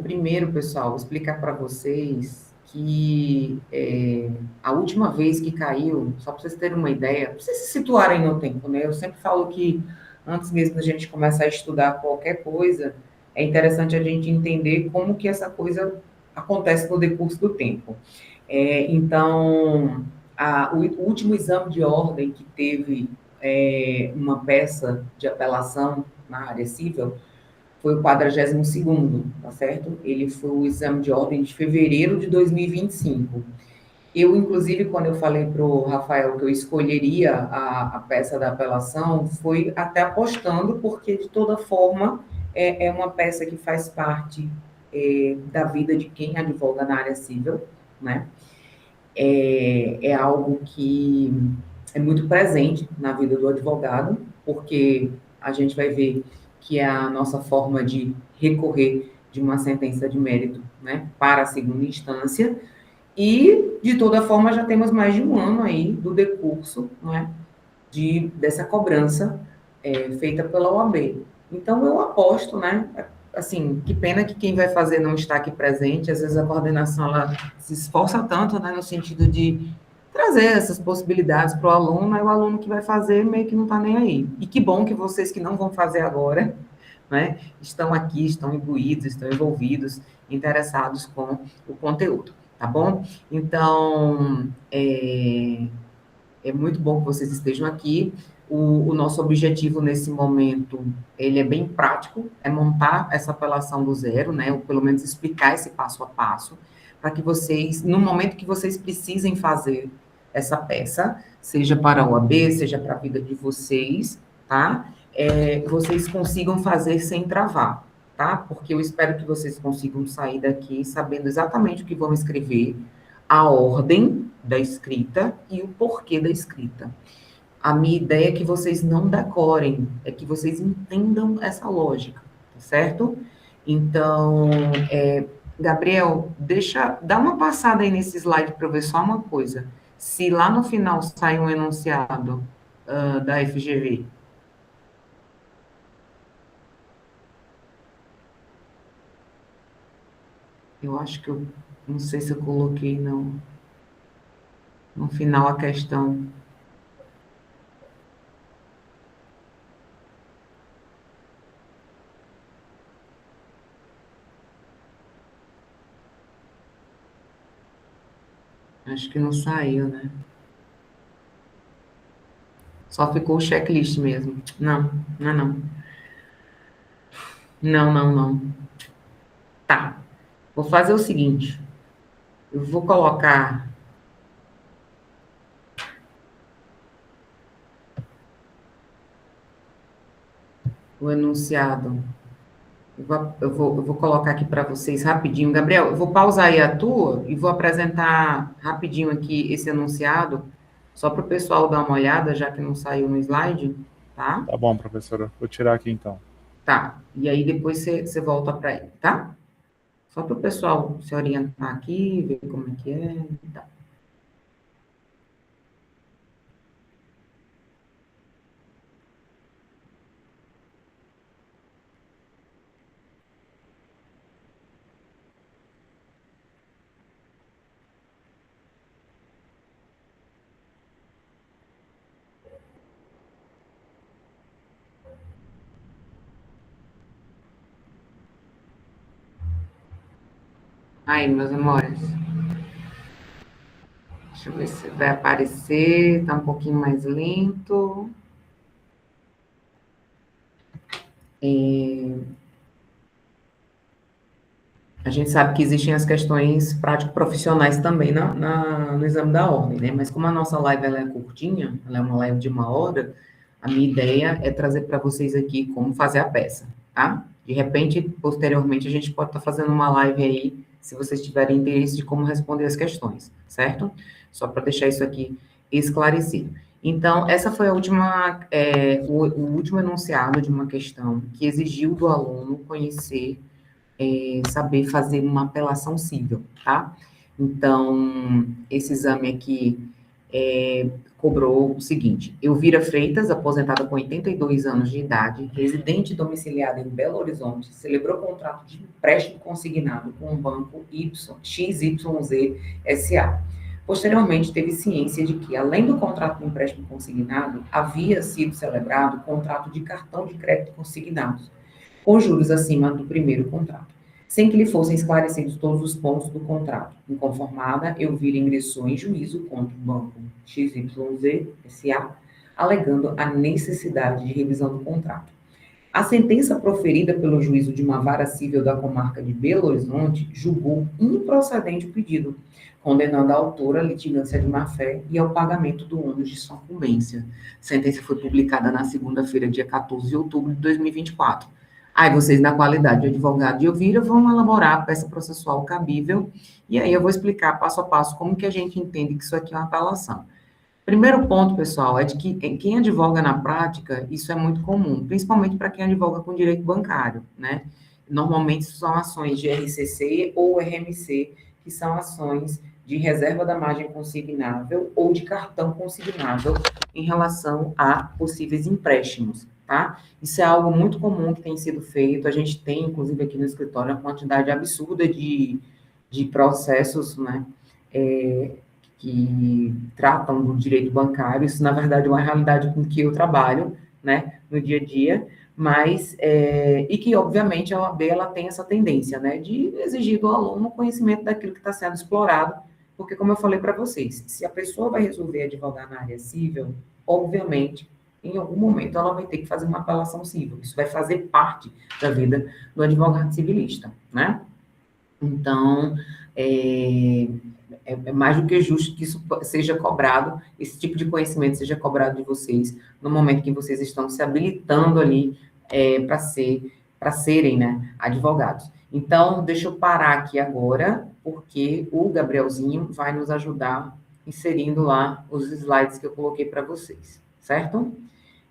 primeiro, pessoal, vou explicar para vocês que a última vez que caiu, só para vocês terem uma ideia, para vocês se situarem no tempo, né? Eu sempre falo que antes mesmo da gente começar a estudar qualquer coisa, é interessante a gente entender como que essa coisa acontece no decurso do tempo. Então, o último exame de ordem que teve uma peça de apelação na área civil foi o 42º, tá certo? Ele foi o exame de ordem de fevereiro de 2025. Eu, inclusive, quando eu falei para o Rafael que eu escolheria a peça da apelação, foi até apostando, porque, de toda forma, é uma peça que faz parte da vida de quem advoga na área civil, né? É algo que é muito presente na vida do advogado, porque a gente vai ver que é a nossa forma de recorrer de uma sentença de mérito, né, para a segunda instância, e, de toda forma, já temos mais de um ano aí do decurso, né, dessa cobrança feita pela OAB. Então, eu aposto, né, assim, que pena que quem vai fazer não está aqui presente, às vezes a coordenação, ela se esforça tanto, né, no sentido de trazer essas possibilidades para o aluno, aí o aluno que vai fazer meio que não está nem aí. E que bom que vocês que não vão fazer agora, né, estão aqui, estão imbuídos, estão envolvidos, interessados com o conteúdo, tá bom? Então, é muito bom que vocês estejam aqui. O nosso objetivo nesse momento, ele é bem prático, é montar essa apelação do zero, né, ou pelo menos explicar esse passo a passo, para que vocês, no momento que vocês precisem fazer essa peça, seja para a OAB, seja para a vida de vocês, tá? Vocês consigam fazer sem travar, tá? Porque eu espero que vocês consigam sair daqui sabendo exatamente o que vão escrever, a ordem da escrita e o porquê da escrita. A minha ideia é que vocês não decorem, é que vocês entendam essa lógica, tá certo? Então, Gabriel, dá uma passada aí nesse slide para eu ver só uma coisa. Se lá no final sai um enunciado da FGV, eu acho que eu não sei se eu coloquei no final a questão. Acho que não saiu, né? Só ficou o checklist mesmo. Não, não, não. Não, não, não. Tá. Vou fazer o seguinte. Eu vou colocar o enunciado. Eu vou colocar aqui para vocês rapidinho. Gabriel, eu vou pausar aí a tua e vou apresentar rapidinho aqui esse enunciado, só para o pessoal dar uma olhada, já que não saiu no slide, tá? Tá bom, professora. Vou tirar aqui então. Tá. E aí depois você volta para ele, tá? Só para o pessoal se orientar aqui, ver como é que é. Tá. Aí, meus amores. Deixa eu ver se vai aparecer. Está um pouquinho mais lento. A gente sabe que existem as questões prático-profissionais também no exame da ordem, né? Mas como a nossa live ela é curtinha, ela é uma live de 1 hora, a minha ideia é trazer para vocês aqui como fazer a peça, tá? De repente, posteriormente, a gente pode estar fazendo uma live aí, se vocês tiverem interesse de como responder as questões, certo? Só para deixar isso aqui esclarecido. Então, essa foi o último enunciado de uma questão que exigiu do aluno conhecer saber fazer uma apelação civil, tá? Então, esse exame aqui, cobrou o seguinte: Elvira Freitas, aposentada com 82 anos de idade, residente domiciliada em Belo Horizonte, celebrou contrato de empréstimo consignado com o banco XYZ SA. Posteriormente, teve ciência de que, além do contrato de empréstimo consignado, havia sido celebrado contrato de cartão de crédito consignados, com juros acima do primeiro contrato, sem que lhe fossem esclarecidos todos os pontos do contrato. Inconformada, Elvira ingressou em juízo contra o banco XYZ SA, alegando a necessidade de revisão do contrato. A sentença proferida pelo juízo de uma vara civil da comarca de Belo Horizonte julgou improcedente o pedido, condenando a autora à litigância de má-fé e ao pagamento do ônus de sucumbência. A sentença foi publicada na segunda-feira, dia 14 de outubro de 2024. Aí vocês, na qualidade de advogado de Elvira, vão elaborar a peça processual cabível, e aí eu vou explicar passo a passo como que a gente entende que isso aqui é uma apelação. Primeiro ponto, pessoal, é de que quem advoga na prática, isso é muito comum, principalmente para quem advoga com direito bancário, né? Normalmente são ações de RCC ou RMC, que são ações de reserva da margem consignável ou de cartão consignável em relação a possíveis empréstimos, tá? Isso é algo muito comum que tem sido feito. A gente tem, inclusive, aqui no escritório, uma quantidade absurda de processos, né? Que tratam do direito bancário. Isso, na verdade, é uma realidade com que eu trabalho, né, no dia a dia, mas, e que, obviamente, a OAB, ela tem essa tendência, né, de exigir do aluno o conhecimento daquilo que está sendo explorado, porque, como eu falei para vocês, se a pessoa vai resolver advogar na área civil, obviamente, em algum momento, ela vai ter que fazer uma apelação civil. Isso vai fazer parte da vida do advogado civilista, né? Então, é mais do que justo que isso seja cobrado, esse tipo de conhecimento seja cobrado de vocês, no momento que vocês estão se habilitando ali para serem, né, advogados. Então, deixa eu parar aqui agora, porque o Gabrielzinho vai nos ajudar inserindo lá os slides que eu coloquei para vocês, certo?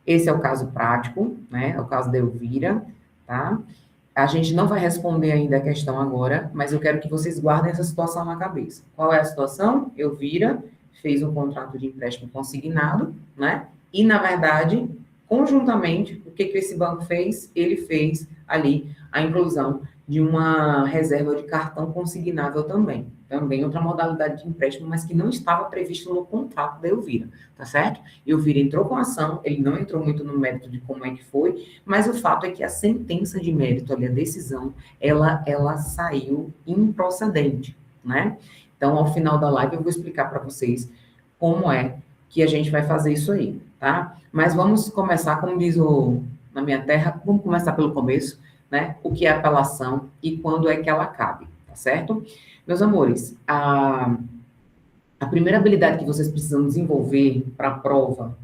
Esse é o caso prático, né, é o caso da Elvira, tá? A gente não vai responder ainda a questão agora, mas eu quero que vocês guardem essa situação na cabeça. Qual é a situação? Elvira fez um contrato de empréstimo consignado, né? E, na verdade, conjuntamente, o que esse banco fez? Ele fez ali a inclusão de uma reserva de cartão consignável também. Também outra modalidade de empréstimo, mas que não estava previsto no contrato da Elvira, tá certo? Elvira entrou com a ação, ele não entrou muito no mérito de como é que foi, mas o fato é que a sentença de mérito ali, a decisão, ela saiu improcedente, né? Então, ao final da live, eu vou explicar para vocês como é que a gente vai fazer isso aí, tá? Mas vamos começar, como diz na minha terra, vamos começar pelo começo, né? O que é apelação e quando é que ela cabe, tá certo? Meus amores, a primeira habilidade que vocês precisam desenvolver para a prova,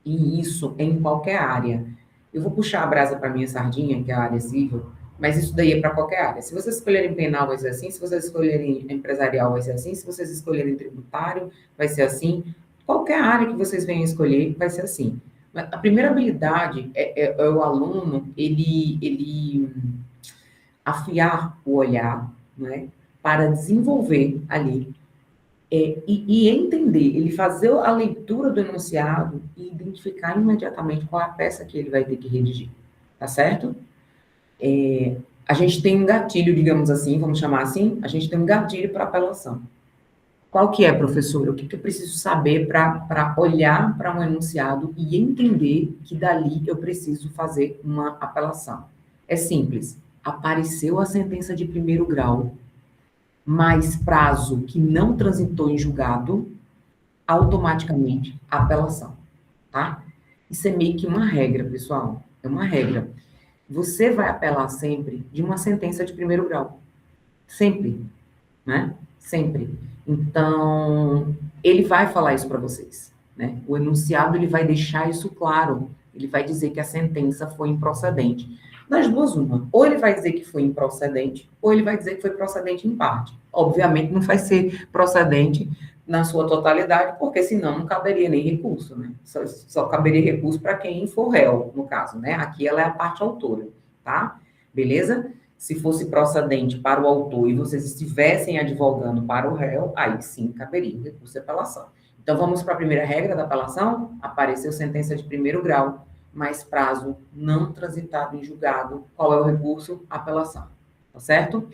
e isso é em qualquer área. Eu vou puxar a brasa para minha sardinha, que é a área civil, mas isso daí é para qualquer área. Se vocês escolherem penal, vai ser assim. Se vocês escolherem empresarial, vai ser assim. Se vocês escolherem tributário, vai ser assim. Qualquer área que vocês venham escolher, vai ser assim. A primeira habilidade é o aluno, ele afiar o olhar, né, para desenvolver ali e entender, ele fazer a leitura do enunciado e identificar imediatamente qual é a peça que ele vai ter que redigir, tá certo? A gente tem um gatilho, digamos assim, vamos chamar assim, a gente tem um gatilho para apelação. Qual que é, professor? O que eu preciso saber para olhar para um enunciado e entender que dali eu preciso fazer uma apelação? É simples. Apareceu a sentença de primeiro grau, mais prazo que não transitou em julgado, automaticamente apelação, tá? Isso é meio que uma regra, pessoal. É uma regra. Você vai apelar sempre de uma sentença de primeiro grau. Sempre, né? Sempre. Então, ele vai falar isso para vocês, né? O enunciado, ele vai deixar isso claro. Ele vai dizer que a sentença foi improcedente. Das duas, uma. Ou ele vai dizer que foi improcedente, ou ele vai dizer que foi procedente em parte. Obviamente, não vai ser procedente na sua totalidade, porque senão não caberia nem recurso, né? Só caberia recurso para quem for réu, no caso, né? Aqui ela é a parte autora, tá? Beleza? Se fosse procedente para o autor e vocês estivessem advogando para o réu, aí sim caberia o recurso de apelação. Então, vamos para a primeira regra da apelação? Apareceu sentença de primeiro grau, mas prazo não transitado em julgado. Qual é o recurso? Apelação. Tá certo?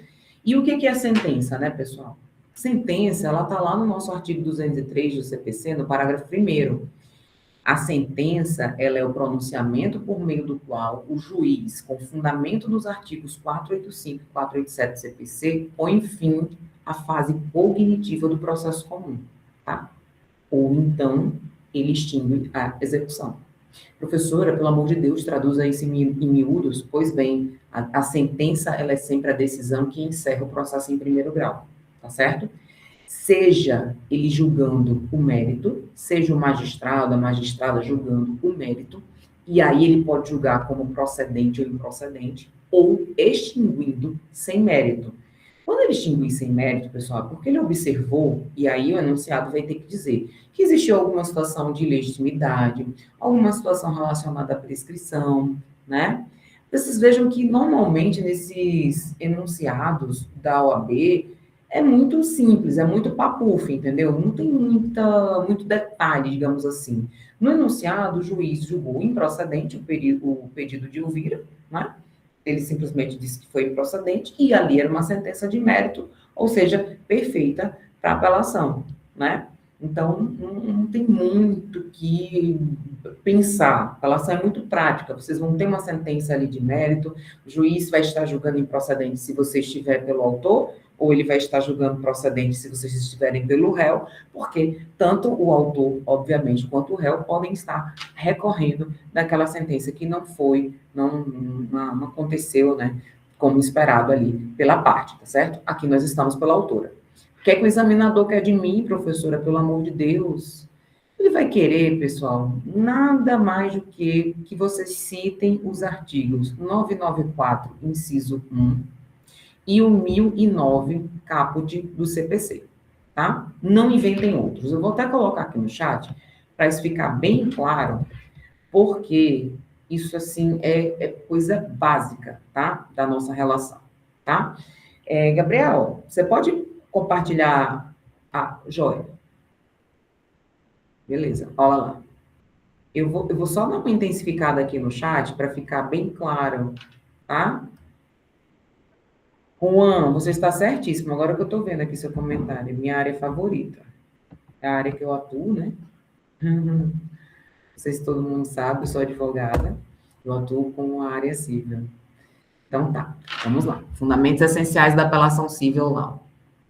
E o que é a sentença, né, pessoal? Sentença, ela está lá no nosso artigo 203 do CPC, no parágrafo 1º. A sentença, ela é o pronunciamento por meio do qual o juiz, com fundamento nos artigos 485 e 487 do CPC, põe fim à fase cognitiva do processo comum, tá? Ou então, ele extingue a execução. Professora, pelo amor de Deus, traduza isso em miúdos. Pois bem, a sentença, ela é sempre a decisão que encerra o processo em primeiro grau, tá certo? Seja ele julgando o mérito, seja o magistrado, a magistrada julgando o mérito, e aí ele pode julgar como procedente ou improcedente, ou extinguindo sem mérito. Quando ele extinguir sem mérito, pessoal, é porque ele observou, e aí o enunciado vai ter que dizer que existiu alguma situação de ilegitimidade, alguma situação relacionada à prescrição, né? Vocês vejam que, normalmente, nesses enunciados da OAB, é muito simples, é muito papuf, entendeu? Não tem muito detalhe, digamos assim. No enunciado, o juiz julgou improcedente o pedido de Elvira, né? Ele simplesmente disse que foi improcedente e ali era uma sentença de mérito, ou seja, perfeita para apelação, né? Então, não tem muito que pensar. A apelação é muito prática. Vocês vão ter uma sentença ali de mérito, o juiz vai estar julgando improcedente se você estiver pelo autor, ou ele vai estar julgando procedente se vocês estiverem pelo réu, porque tanto o autor, obviamente, quanto o réu podem estar recorrendo daquela sentença que não aconteceu, né, como esperado ali pela parte, tá certo? Aqui nós estamos pela autora. O que é que o examinador quer de mim, professora, pelo amor de Deus? Ele vai querer, pessoal, nada mais do que vocês citem os artigos 994, inciso 1, e o 1009, caput do CPC, tá? Não inventem outros. Eu vou até colocar aqui no chat, para isso ficar bem claro, porque isso, assim, é coisa básica, tá? Da nossa relação, tá? Gabriel, você pode compartilhar a joia? Beleza, olha lá. Eu vou só dar uma intensificada aqui no chat, para ficar bem claro, tá? Juan, você está certíssimo. Agora que eu estou vendo aqui seu comentário, minha área favorita. É a área que eu atuo, né? Não sei se todo mundo sabe, eu sou advogada. Eu atuo com a área civil. Então tá, vamos lá. Fundamentos essenciais da apelação civil lá.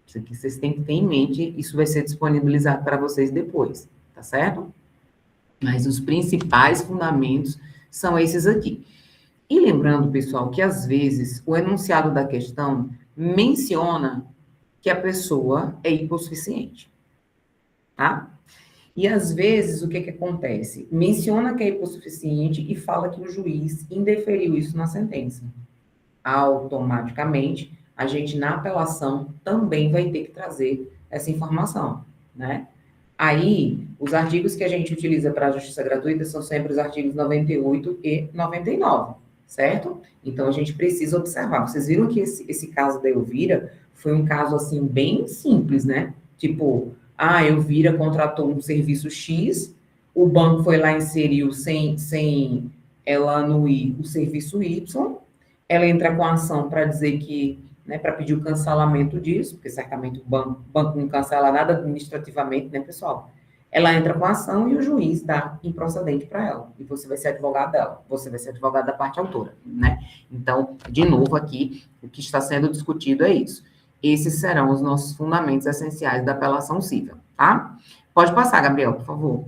Isso aqui vocês têm que ter em mente, isso vai ser disponibilizado para vocês depois, tá certo? Mas os principais fundamentos são esses aqui. E lembrando, pessoal, que às vezes o enunciado da questão menciona que a pessoa é hipossuficiente, tá? E às vezes o que acontece? Menciona que é hipossuficiente e fala que o juiz indeferiu isso na sentença. Automaticamente, a gente na apelação também vai ter que trazer essa informação, né? Aí, os artigos que a gente utiliza para a justiça gratuita são sempre os artigos 98 e 99. Certo? Então, a gente precisa observar. Vocês viram que esse caso da Elvira foi um caso, assim, bem simples, né? Tipo, a Elvira contratou um serviço X, o banco foi lá e inseriu sem ela anuir o serviço Y, ela entra com a ação para dizer que, né, para pedir o cancelamento disso, porque certamente o banco não cancela nada administrativamente, né, pessoal? Ela entra com a ação e o juiz dá improcedente para ela. E você vai ser advogado dela. Você vai ser advogado da parte autora, né? Então, de novo aqui, o que está sendo discutido é isso. Esses serão os nossos fundamentos essenciais da apelação civil, tá? Pode passar, Gabriel, por favor.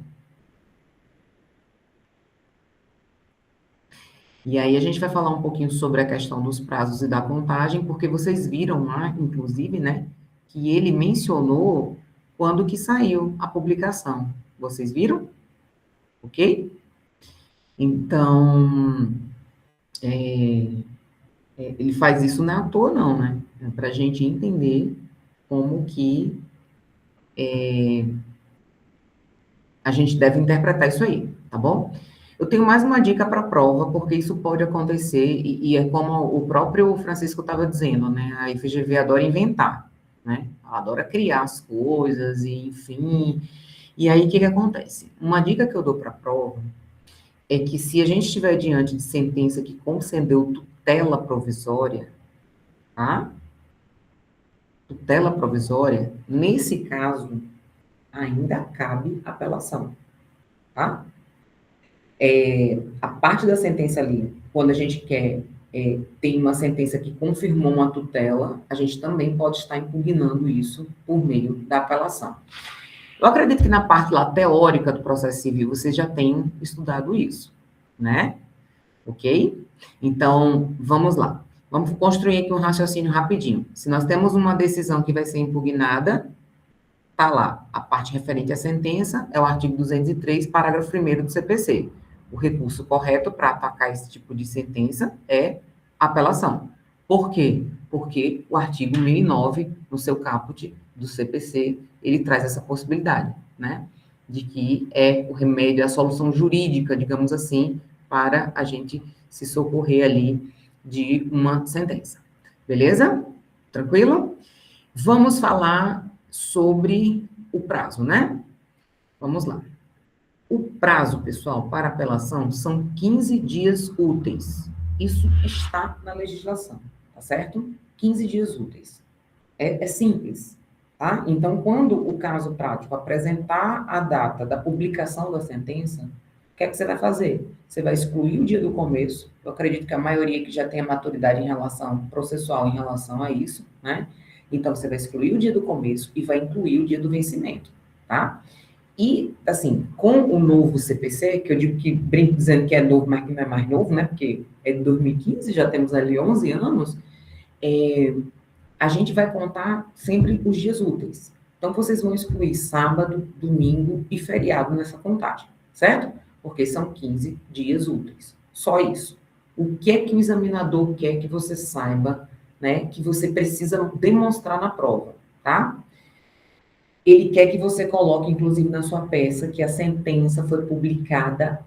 E aí a gente vai falar um pouquinho sobre a questão dos prazos e da contagem, porque vocês viram lá, inclusive, né, que ele mencionou quando que saiu a publicação. Vocês viram? Ok? Então, ele faz isso não é à toa, não, né? É para a gente entender como que a gente deve interpretar isso aí, tá bom? Eu tenho mais uma dica para a prova, porque isso pode acontecer, e é como o próprio Francisco estava dizendo, né? A FGV adora inventar, né? Ela adora criar as coisas, e enfim. E aí, o que acontece? Uma dica que eu dou para a prova é que se a gente estiver diante de sentença que concedeu tutela provisória, tá? Tutela provisória, nesse caso, ainda cabe apelação, tá? A parte da sentença ali, quando a gente quer tem uma sentença que confirmou uma tutela, a gente também pode estar impugnando isso por meio da apelação. Eu acredito que na parte lá teórica do processo civil vocês já tenham estudado isso, né? Ok? Então, vamos lá. Vamos construir aqui um raciocínio rapidinho. Se nós temos uma decisão que vai ser impugnada, tá lá. A parte referente à sentença é o artigo 203, parágrafo 1º do CPC. O recurso correto para atacar esse tipo de sentença é apelação. Por quê? Porque o artigo 1009, no seu caput do CPC, ele traz essa possibilidade, né? De que é o remédio, a solução jurídica, digamos assim, para a gente se socorrer ali de uma sentença. Beleza? Tranquilo? Vamos falar sobre o prazo, né? Vamos lá. O prazo, pessoal, para apelação são 15 dias úteis. Isso está na legislação, tá certo? 15 dias úteis. É simples, tá? Então, quando o caso prático apresentar a data da publicação da sentença, o que é que você vai fazer? Você vai excluir o dia do começo. Eu acredito que a maioria que já tem a maturidade em relação processual em relação a isso, né? Então, você vai excluir o dia do começo e vai incluir o dia do vencimento, tá? E, assim, com o novo CPC, que eu digo que brinco dizendo que é novo, mas que não é mais novo, né? Porque é de 2015, já temos ali 11 anos, a gente vai contar sempre os dias úteis. Então, vocês vão excluir sábado, domingo e feriado nessa contagem, certo? Porque são 15 dias úteis. Só isso. O que é que o examinador quer que você saiba, né? Que você precisa demonstrar na prova, tá? Ele quer que você coloque, inclusive, na sua peça, que a sentença foi publicada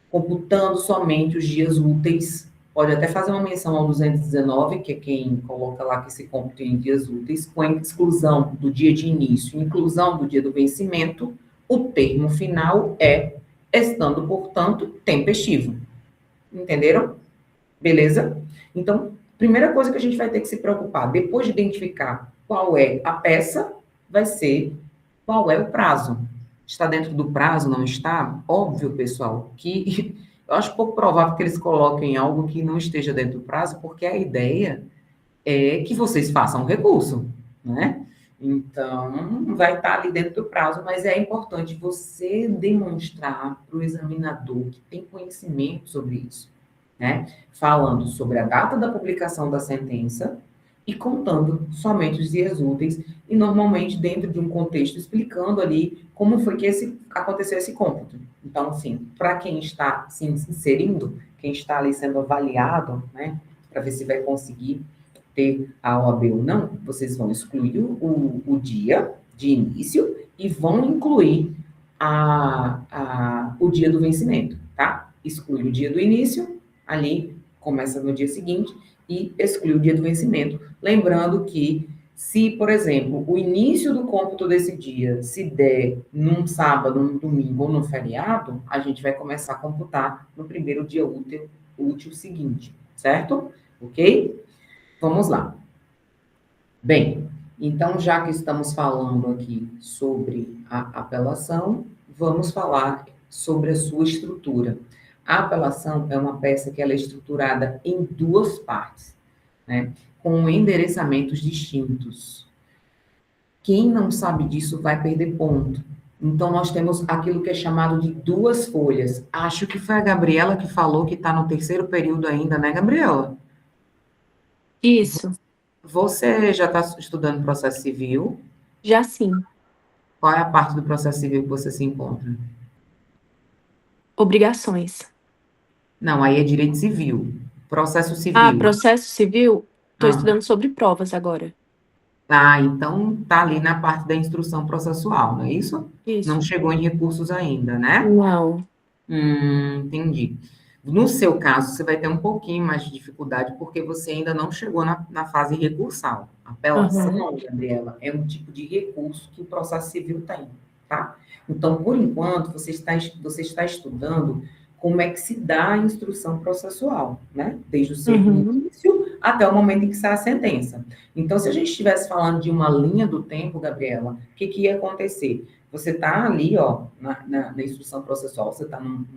computando somente os dias úteis. Pode até fazer uma menção ao 219, que é quem coloca lá que se computa em dias úteis, com a exclusão do dia de início e inclusão do dia do vencimento. O termo final é estando, portanto, tempestivo. Entenderam? Beleza? Então, primeira coisa que a gente vai ter que se preocupar, depois de identificar qual é a peça, vai ser qual é o prazo. Está dentro do prazo, não está? Óbvio, pessoal, que eu acho pouco provável que eles coloquem algo que não esteja dentro do prazo, porque a ideia é que vocês façam recurso, né? Então, vai estar ali dentro do prazo, mas é importante você demonstrar para o examinador que tem conhecimento sobre isso, né? Falando sobre a data da publicação da sentença e contando somente os dias úteis e normalmente dentro de um contexto explicando ali como foi que aconteceu esse cômputo. Então, assim, para quem está se inserindo, quem está ali sendo avaliado, né, para ver se vai conseguir ter a OAB ou não, vocês vão excluir o dia de início e vão incluir o dia do vencimento, tá? Exclui o dia do início, ali começa no dia seguinte, e exclui o dia do vencimento. Lembrando que, se, por exemplo, o início do cômputo desse dia se der num sábado, num domingo ou no feriado, a gente vai começar a computar no primeiro dia útil seguinte, certo? Ok? Vamos lá. Bem, então, já que estamos falando aqui sobre a apelação, vamos falar sobre a sua estrutura. A apelação é uma peça que ela é estruturada em duas partes, né, com endereçamentos distintos. Quem não sabe disso vai perder ponto. Então, nós temos aquilo que é chamado de duas folhas. Acho que foi a Gabriela que falou que está no terceiro período ainda, né, Gabriela? Isso, Você já está estudando processo civil? já sim. Qual é a parte do processo civil que você se encontra? Obrigações. Não, aí é direito civil. Processo Ah, civil. processo civil, estou Ah, estudando sobre provas agora. tá, então tá ali na parte da instrução processual, não é isso? Não Isso. chegou em recursos ainda, né? Não. Entendi. No seu caso, você vai ter um pouquinho mais de dificuldade, porque você ainda não chegou na fase recursal. Aham. Apelação, Gabriela, é um tipo de recurso que o processo civil tem. tá? Então, por enquanto, você está estudando como é que se dá a instrução processual, né? Desde o seu início até o momento em que sai a sentença. Então, se a gente estivesse falando de uma linha do tempo, Gabriela, o que ia acontecer? Você está ali, ó, na instrução processual, você está no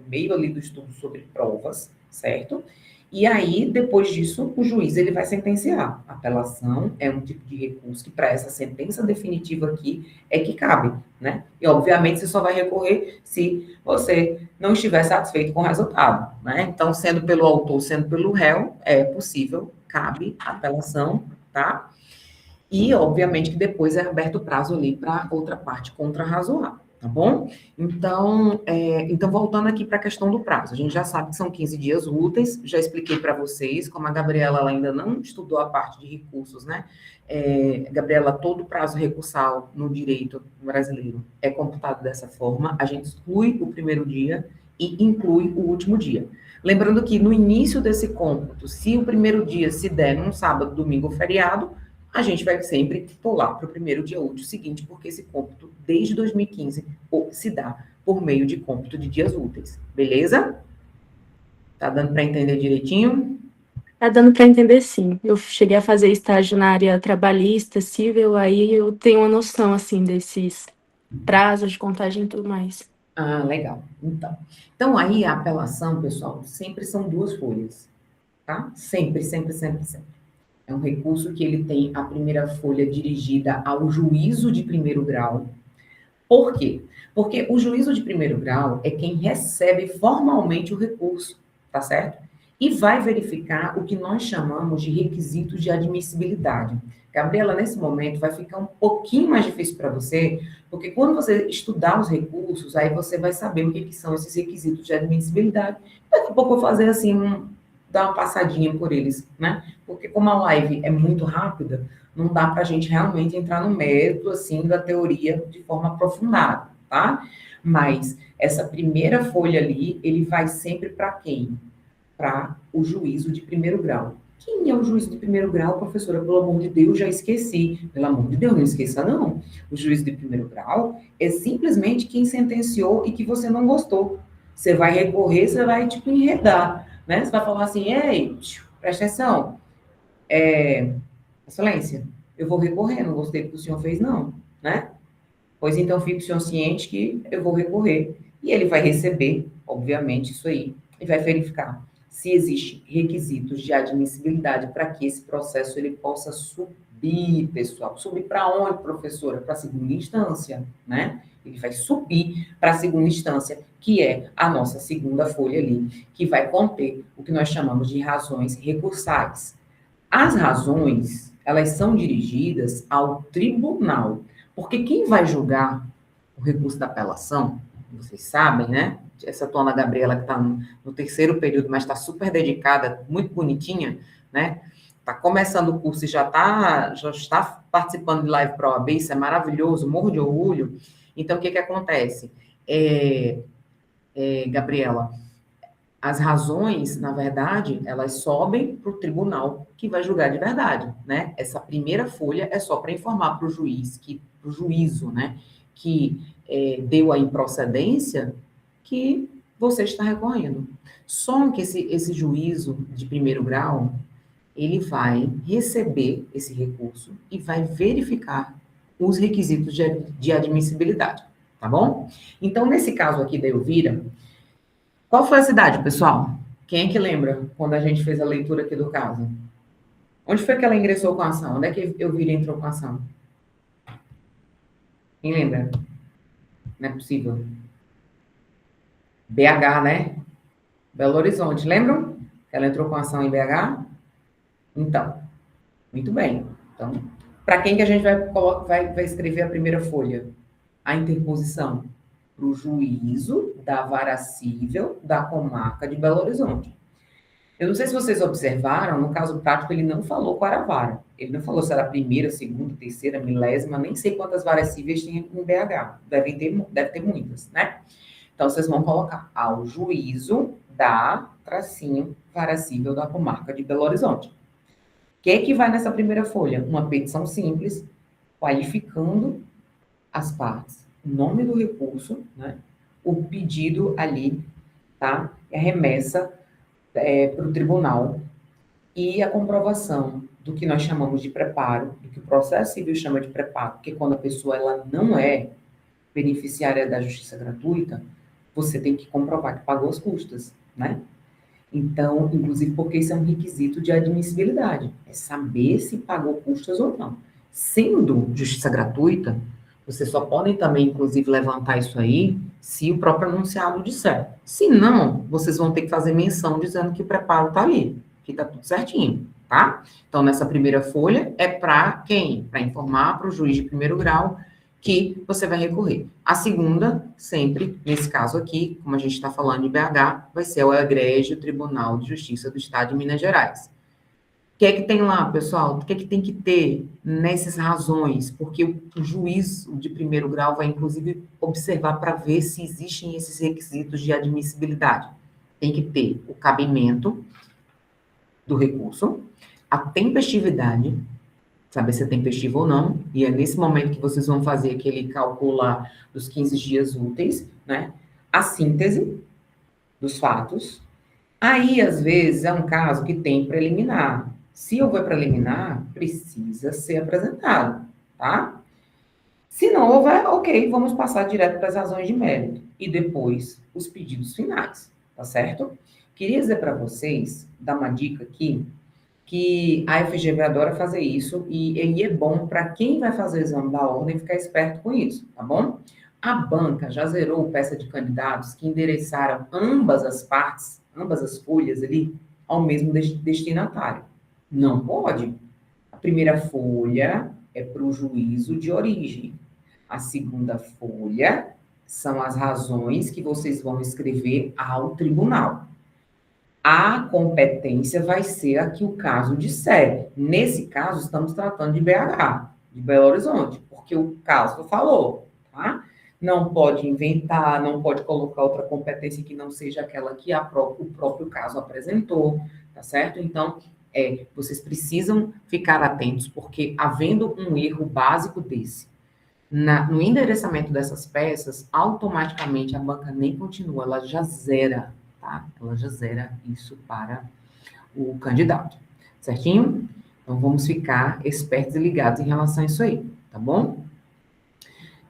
meio ali do estudo sobre provas, certo? E aí, depois disso, o juiz ele vai sentenciar. A apelação é um tipo de recurso que, para essa sentença definitiva aqui, é que cabe, né? E, obviamente, você só vai recorrer se você não estiver satisfeito com o resultado, né? Então, sendo pelo autor, sendo pelo réu, é possível, cabe a apelação, tá? E, obviamente, que depois é aberto o prazo ali para outra parte contra-razoar, tá bom? Então, voltando aqui para a questão do prazo, a gente já sabe que são 15 dias úteis, já expliquei para vocês, como a Gabriela ela ainda não estudou a parte de recursos, né? Gabriela, todo prazo recursal no direito brasileiro é computado dessa forma, a gente exclui o primeiro dia e inclui o último dia. Lembrando que no início desse cômputo, se o primeiro dia se der num sábado, domingo ou feriado, a gente vai sempre pular para o primeiro dia útil seguinte, porque esse cômputo, desde 2015, se dá por meio de cômputo de dias úteis. Beleza? Tá dando para entender direitinho? Tá dando para entender, sim. Eu cheguei a fazer estágio na área trabalhista, civil, aí eu tenho uma noção, assim, desses prazos de contagem e tudo mais. Ah, legal. Então aí a apelação, pessoal, sempre são 2 folhas, tá? Sempre, sempre, sempre, sempre. É um recurso que ele tem a primeira folha dirigida ao juízo de primeiro grau. Por quê? Porque o juízo de primeiro grau é quem recebe formalmente o recurso, tá certo? E vai verificar o que nós chamamos de requisitos de admissibilidade. Gabriela, nesse momento vai ficar um pouquinho mais difícil para você, porque quando você estudar os recursos, aí você vai saber o que são esses requisitos de admissibilidade. Daqui a pouco eu vou fazer assim, dar uma passadinha por eles, né? Porque como a live é muito rápida, não dá para a gente realmente entrar no mérito, assim, da teoria de forma aprofundada, tá? Mas essa primeira folha ali, ele vai sempre para quem? Para o juízo de primeiro grau. Quem é o juízo de primeiro grau, professora? Pelo amor de Deus, já esqueci. Pelo amor de Deus, não esqueça, não. O juízo de primeiro grau é simplesmente quem sentenciou e que você não gostou. Você vai recorrer, você vai, tipo, enredar, né? Você vai falar assim, ei, presta atenção, Excelência, eu vou recorrer, não gostei do que o senhor fez, não, né? Pois então, fique o senhor ciente que eu vou recorrer. E ele vai receber, obviamente, isso aí, e vai verificar se existe requisitos de admissibilidade para que esse processo ele possa subir, pessoal. Subir para onde, professora? Para a segunda instância, né? Ele vai subir para a segunda instância, que é a nossa segunda folha ali, que vai conter o que nós chamamos de razões recursais. As razões, elas são dirigidas ao tribunal, porque quem vai julgar o recurso da apelação, vocês sabem, né? Essa Ana Gabriela que está no terceiro período, mas está super dedicada, muito bonitinha, né? Está começando o curso e já está participando de live para a OAB, isso é maravilhoso, morro de orgulho. Então, o que acontece? Gabriela, as razões, na verdade, elas sobem para o tribunal que vai julgar de verdade, né? Essa primeira folha é só para informar para o juiz, para o juízo, né, que deu a improcedência, que você está recorrendo. Só que esse juízo de primeiro grau, ele vai receber esse recurso e vai verificar os requisitos de admissibilidade, tá bom? Então, nesse caso aqui da Elvira, qual foi a cidade, pessoal? Quem é que lembra quando a gente fez a leitura aqui do caso? Onde foi que ela ingressou com a ação? Onde é que Elvira entrou com a ação? Quem lembra? Não é possível. BH, né? Belo Horizonte. Lembram? Ela entrou com a ação em BH? Então, muito bem. Então, para quem que a gente vai escrever a primeira folha? A interposição para o juízo da vara cível da comarca de Belo Horizonte. Eu não sei se vocês observaram, no caso prático, ele não falou qual era a vara. Ele não falou se era a primeira, segunda, terceira, milésima, nem sei quantas varas cíveis tem em BH. Deve ter muitas, né? Então, vocês vão colocar ao juízo da vara cível da comarca de Belo Horizonte. O que é que vai nessa primeira folha? Uma petição simples, qualificando as partes, o nome do recurso, né? O pedido ali, tá? A remessa para o tribunal e a comprovação do que nós chamamos de preparo, do que o processo civil chama de preparo, porque quando a pessoa ela não é beneficiária da justiça gratuita, você tem que comprovar que pagou as custas, né? Então, inclusive porque isso é um requisito de admissibilidade, é saber se pagou custas ou não. Sendo justiça gratuita, vocês só podem também, inclusive, levantar isso aí se o próprio anunciado disser. Se não, vocês vão ter que fazer menção dizendo que o preparo está ali, que está tudo certinho, tá? Então, nessa primeira folha, é para quem? Para informar para o juiz de primeiro grau que você vai recorrer. A segunda, sempre, nesse caso aqui, como a gente está falando de BH, vai ser o Egrégio Tribunal de Justiça do Estado de Minas Gerais. O que é que tem lá, pessoal? O que é que tem que ter nessas razões? Porque o juiz de primeiro grau vai, inclusive, observar para ver se existem esses requisitos de admissibilidade. Tem que ter o cabimento do recurso, a tempestividade, saber se é tempestivo ou não, e é nesse momento que vocês vão fazer aquele cálculo lá dos 15 dias úteis, né? A síntese dos fatos. Aí, às vezes, é um caso que tem preliminar. Se houver preliminar, precisa ser apresentado, tá? Se não houver, ok, vamos passar direto para as razões de mérito. E depois, os pedidos finais, tá certo? Queria dizer para vocês, dar uma dica aqui, que a FGV adora fazer isso e é bom para quem vai fazer o exame da ordem ficar esperto com isso, tá bom? A banca já zerou peça de candidatos que endereçaram ambas as partes, ambas as folhas ali, ao mesmo destinatário. Não pode. A primeira folha é para o juízo de origem. A segunda folha são as razões que vocês vão escrever ao tribunal. A competência vai ser a que o caso disser. Nesse caso, estamos tratando de BH, de Belo Horizonte, porque o caso falou, tá? Não pode inventar, não pode colocar outra competência que não seja aquela que o próprio caso apresentou, tá certo? Então, vocês precisam ficar atentos, porque havendo um erro básico desse, no endereçamento dessas peças, automaticamente a banca nem continua, ela já zera, tá? Ela já zera isso para o candidato, certinho? Então, vamos ficar espertos e ligados em relação a isso aí, tá bom?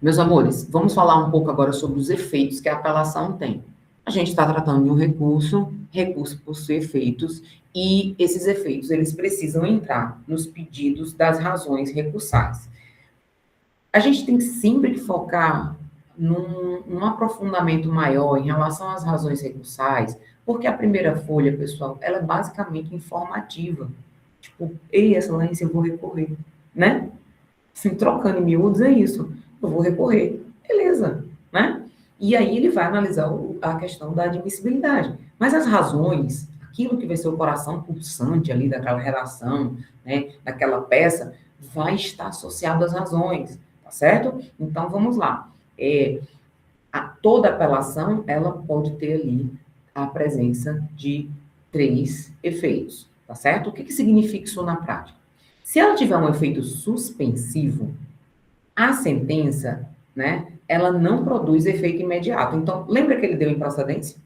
Meus amores, vamos falar um pouco agora sobre os efeitos que a apelação tem. A gente está tratando de um recurso possui efeitos, e esses efeitos, eles precisam entrar nos pedidos das razões recursais. A gente tem sempre que focar num aprofundamento maior em relação às razões recursais, porque a primeira folha, pessoal, ela é basicamente informativa. Tipo, ei, excelência, eu vou recorrer, né? Assim, trocando em miúdos, é isso. Eu vou recorrer. Beleza, né? E aí ele vai analisar a questão da admissibilidade. Mas as razões, aquilo que vai ser o coração pulsante ali daquela relação, né, daquela peça, vai estar associado às razões, tá certo? Então, vamos lá. Toda apelação, ela pode ter ali a presença de 3 efeitos, tá certo? O que significa isso na prática? Se ela tiver um efeito suspensivo, a sentença, né, ela não produz efeito imediato. Então, lembra que ele deu improcedência?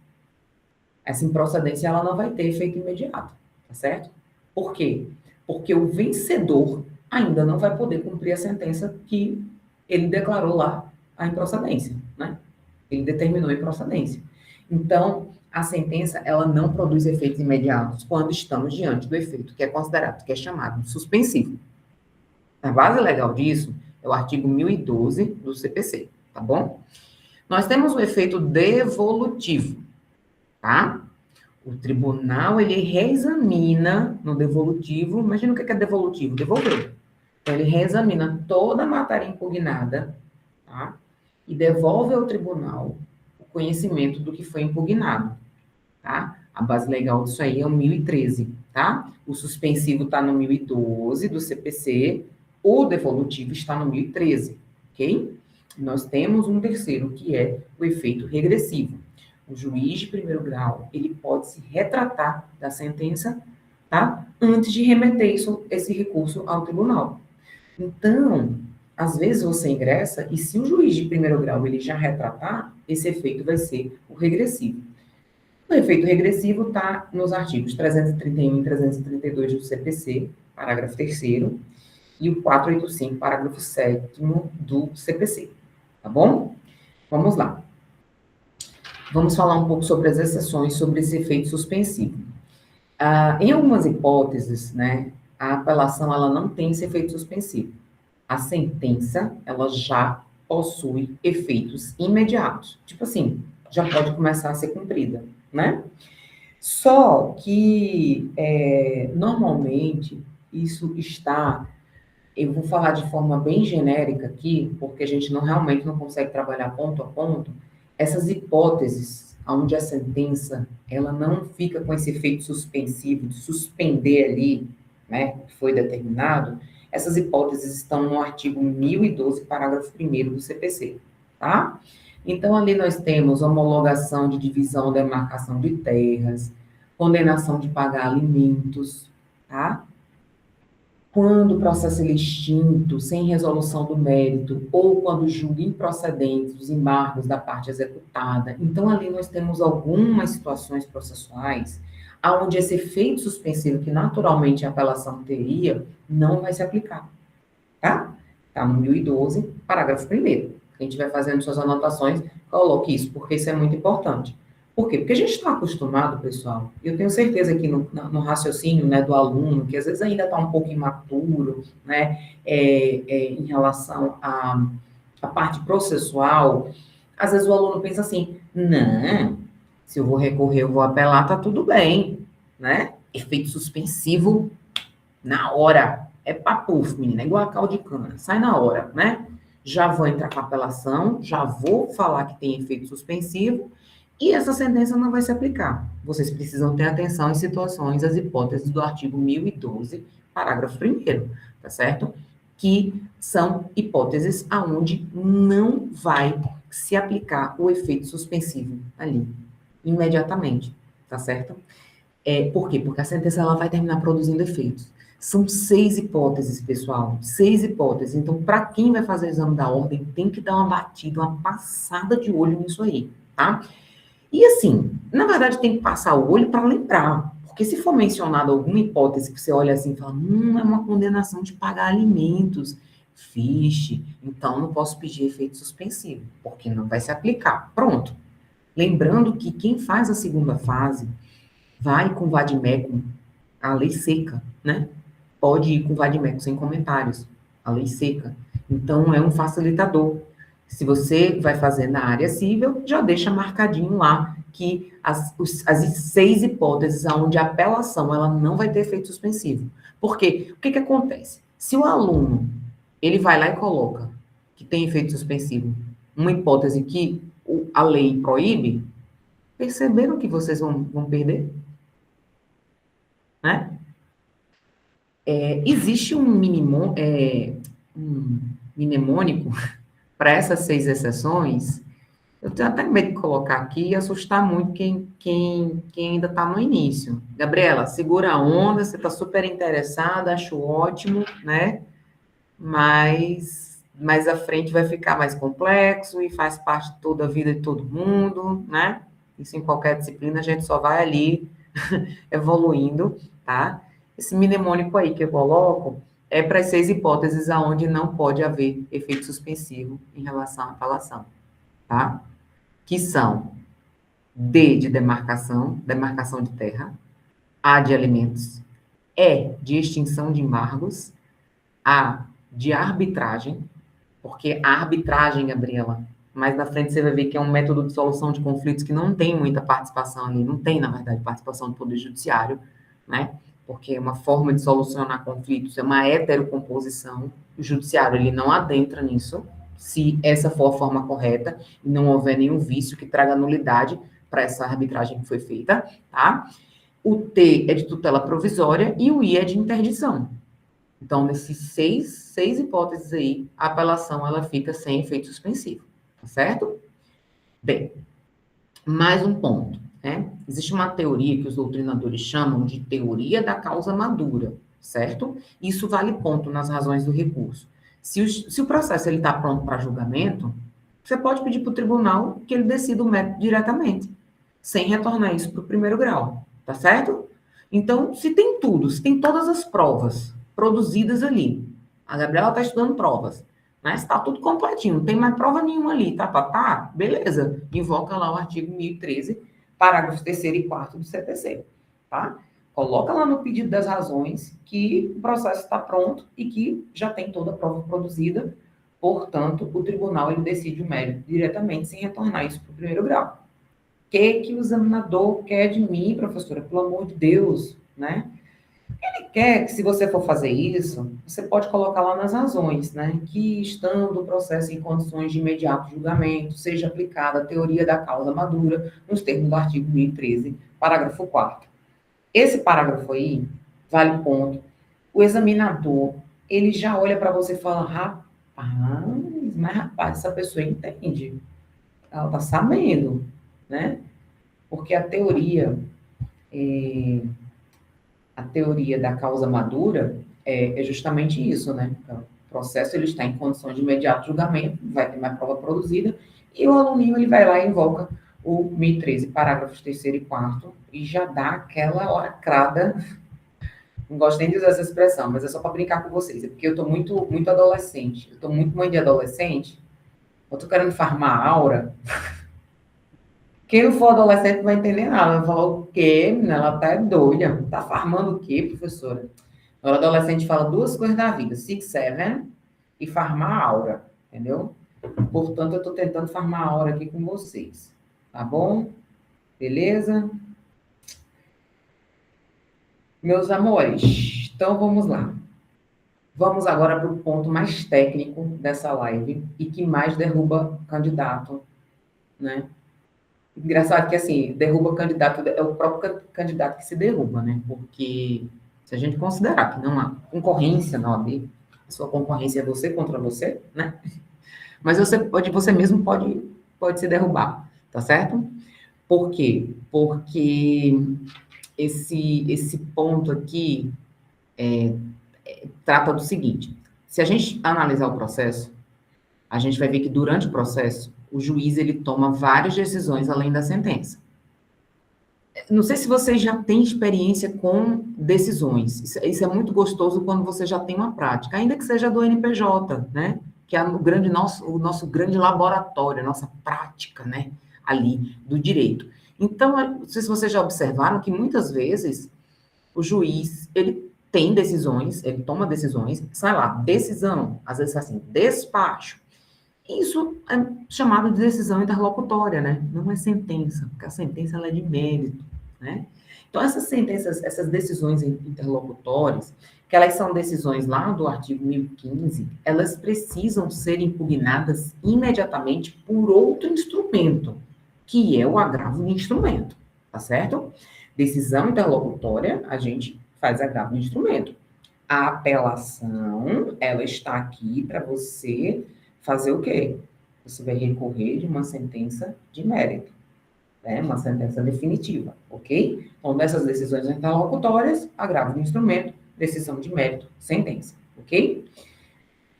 Essa improcedência, ela não vai ter efeito imediato, tá certo? Por quê? Porque o vencedor ainda não vai poder cumprir a sentença que ele declarou lá a improcedência, né? Ele determinou a improcedência. Então, a sentença, ela não produz efeitos imediatos quando estamos diante do efeito que é considerado, que é chamado de suspensivo. A base legal disso é o artigo 1012 do CPC, tá bom? Nós temos o efeito devolutivo, tá? O tribunal, ele reexamina no devolutivo, imagina o que é devolutivo, devolver. Então, ele reexamina toda a matéria impugnada, tá? E devolve ao tribunal o conhecimento do que foi impugnado, tá? A base legal disso aí é o 1013, tá? O suspensivo está no 1012 do CPC, o devolutivo está no 1013, ok? Nós temos um terceiro, que é o efeito regressivo. O juiz de primeiro grau, ele pode se retratar da sentença, tá? Antes de remeter esse recurso ao tribunal. Então, às vezes você ingressa e se o juiz de primeiro grau ele já retratar, esse efeito vai ser o regressivo. O efeito regressivo está nos artigos 331 e 332 do CPC, parágrafo 3º, e o 485, parágrafo 7º do CPC, tá bom? Vamos lá. Vamos falar um pouco sobre as exceções sobre esse efeito suspensivo. Em algumas hipóteses, né, a apelação ela não tem esse efeito suspensivo. A sentença, ela já possui efeitos imediatos. Tipo assim, já pode começar a ser cumprida, né? Só que, normalmente, isso está... Eu vou falar de forma bem genérica aqui, porque a gente realmente não consegue trabalhar ponto a ponto. Essas hipóteses, onde a sentença, ela não fica com esse efeito suspensivo, de suspender ali, né, o que foi determinado, essas hipóteses estão no artigo 1012, parágrafo 1º do CPC, tá? Então, ali nós temos homologação de divisão ou demarcação de terras, condenação de pagar alimentos, tá? Quando o processo é extinto, sem resolução do mérito, ou quando julga improcedentes os embargos da parte executada. Então, ali nós temos algumas situações processuais onde esse efeito suspensivo, que naturalmente a apelação teria, não vai se aplicar, tá? Está no 1012, parágrafo 1º. A gente vai fazendo suas anotações, coloque isso, porque isso é muito importante. Por quê? Porque a gente está acostumado, pessoal, eu tenho certeza que no raciocínio, né, do aluno, que às vezes ainda está um pouco imaturo, né, em relação à parte processual, às vezes o aluno pensa assim, não, se eu vou recorrer, eu vou apelar, tá tudo bem, né? Efeito suspensivo na hora. É papuf, menina, é igual a caldo de cana, sai na hora, né? Já vou entrar com a apelação, já vou falar que tem efeito suspensivo, e essa sentença não vai se aplicar. Vocês precisam ter atenção em situações, as hipóteses do artigo 1012, parágrafo 1º, tá certo? Que são hipóteses aonde não vai se aplicar o efeito suspensivo ali, imediatamente, tá certo? Por quê? Porque a sentença ela vai terminar produzindo efeitos. São 6 hipóteses, pessoal, 6 hipóteses. Então, para quem vai fazer o exame da ordem, tem que dar uma batida, uma passada de olho nisso aí, tá? E assim, na verdade tem que passar o olho para lembrar, porque se for mencionado alguma hipótese que você olha assim e fala, é uma condenação de pagar alimentos, fixe, então não posso pedir efeito suspensivo, porque não vai se aplicar. Pronto. Lembrando que quem faz a segunda fase vai com vadimécum, a lei seca, né? Pode ir com vadimécum sem comentários, a lei seca. Então é um facilitador. Se você vai fazer na área civil, já deixa marcadinho lá que as 6 hipóteses onde a apelação ela não vai ter efeito suspensivo. Por quê? O que acontece? Se o aluno ele vai lá e coloca que tem efeito suspensivo, uma hipótese que a lei proíbe, perceberam que vocês vão perder? Né? Existe um mnemônico para essas 6 exceções. Eu tenho até medo de colocar aqui e assustar muito quem ainda está no início. Gabriela, segura a onda, você está super interessada, acho ótimo, né? Mas mais à frente vai ficar mais complexo e faz parte de toda a vida de todo mundo, né? Isso em qualquer disciplina, a gente só vai ali evoluindo, tá? Esse mnemônico aí que eu coloco é para as 6 hipóteses aonde não pode haver efeito suspensivo em relação à apelação, tá? Que são D de demarcação de terra, A de alimentos, E de extinção de embargos, A de arbitragem, porque a arbitragem, Gabriela, mais na frente você vai ver que é um método de solução de conflitos que não tem muita participação ali, não tem, na verdade, participação do Poder Judiciário, né? Porque é uma forma de solucionar conflitos, é uma heterocomposição, o Judiciário, ele não adentra nisso, se essa for a forma correta e não houver nenhum vício que traga nulidade para essa arbitragem que foi feita, tá? O T é de tutela provisória e o I é de interdição. Então, nesses seis hipóteses aí, a apelação ela fica sem efeito suspensivo, tá certo? Bem, mais um ponto, né? Existe uma teoria que os doutrinadores chamam de teoria da causa madura, certo? Isso vale ponto nas razões do recurso. Se o processo está pronto para julgamento, você pode pedir para o tribunal que ele decida o mérito diretamente, sem retornar isso para o primeiro grau, tá certo? Então, se tem tudo, se tem todas as provas produzidas ali, a Gabriela está estudando provas, né? Está tudo completinho, não tem mais prova nenhuma ali, tá, beleza, invoca lá o artigo 1013, parágrafos 3º e 4º do CPC, tá? Coloca lá no pedido das razões que o processo está pronto e que já tem toda a prova produzida, portanto, o tribunal ele decide o mérito diretamente, sem retornar isso para o primeiro grau. O que o examinador quer de mim, professora? Pelo amor de Deus, né? Ele quer que, se você for fazer isso, você pode colocar lá nas razões, né? Que, estando o processo em condições de imediato julgamento, seja aplicada a teoria da causa madura, nos termos do artigo 1013, parágrafo 4º. Esse parágrafo aí, vale ponto. O examinador, ele já olha para você e fala, rapaz, essa pessoa entende. Ela está sabendo, né? Porque a teoria da causa madura é justamente isso, né? Então, o processo ele está em condições de imediato julgamento, vai ter mais prova produzida, e o aluninho ele vai lá e invoca o 1013, parágrafos 3º e 4º, e já dá aquela lacrada. Não gosto nem de usar essa expressão, mas é só para brincar com vocês, é porque eu estou muito, muito adolescente, eu estou muito mãe de adolescente, eu estou querendo farmar a aura. Quem não for adolescente não vai entender nada. Vai falar o quê? Ela tá doida. Tá farmando o quê, professora? O adolescente fala duas coisas da vida: Six Seven e farmar a aura. Entendeu? Portanto, eu tô tentando farmar a aura aqui com vocês. Tá bom? Beleza? Meus amores, então vamos lá. Vamos agora para o ponto mais técnico dessa live e que mais derruba candidato, né? Engraçado que, assim, derruba candidato, é o próprio candidato que se derruba, né? Porque se a gente considerar que não há concorrência na OAB, a sua concorrência é você contra você, né? Mas você mesmo pode se derrubar, tá certo? Por quê? Porque esse ponto aqui trata do seguinte: se a gente analisar o processo, a gente vai ver que durante o processo, o juiz ele toma várias decisões além da sentença. Não sei se vocês já têm experiência com decisões. Isso é muito gostoso quando você já tem uma prática, ainda que seja do NPJ, né? Que é o nosso grande laboratório, a nossa prática, né? Ali do direito. Então, não sei se vocês já observaram que muitas vezes o juiz, ele tem decisões, ele toma decisões, sai lá, decisão, às vezes assim, despacho. Isso é chamado de decisão interlocutória, né? Não é sentença, porque a sentença ela é de mérito, né? Então, essas sentenças, essas decisões interlocutórias, que elas são decisões lá do artigo 1015, elas precisam ser impugnadas imediatamente por outro instrumento, que é o agravo de instrumento, tá certo? Decisão interlocutória, a gente faz agravo de instrumento. A apelação, ela está aqui para você fazer o quê? Você vai recorrer de uma sentença de mérito, né? Uma sentença definitiva, ok? Então, dessas decisões interlocutórias, agravo de instrumento, decisão de mérito, sentença, ok?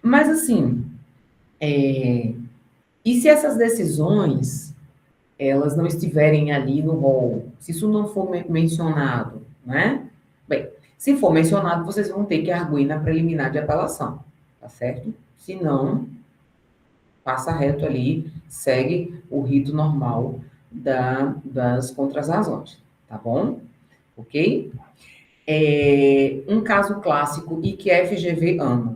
Mas, assim, e se essas decisões, elas não estiverem ali no rol, se isso não for mencionado, né? Bem, se for mencionado, vocês vão ter que arguir na preliminar de apelação, tá certo? Se não, passa reto ali, segue o rito normal das contrarrazões, tá bom? Ok? Um caso clássico e que a FGV ama.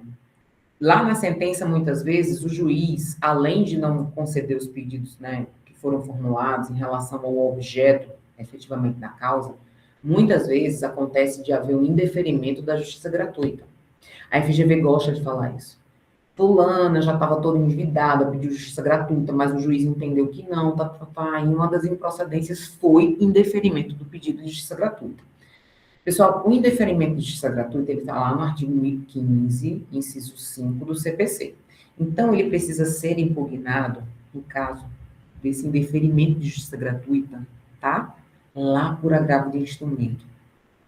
Lá na sentença, muitas vezes, o juiz, além de não conceder os pedidos, né, que foram formulados em relação ao objeto, efetivamente, da causa, muitas vezes acontece de haver um indeferimento da justiça gratuita. A FGV gosta de falar isso. Fulana já estava toda endividada, pediu justiça gratuita, mas o juiz entendeu que não, e uma das improcedências foi indeferimento do pedido de justiça gratuita. Pessoal, o indeferimento de justiça gratuita, ele está lá no artigo 1015, inciso 5 do CPC. Então, ele precisa ser impugnado, no caso desse indeferimento de justiça gratuita, tá? Lá por agravo de instrumento.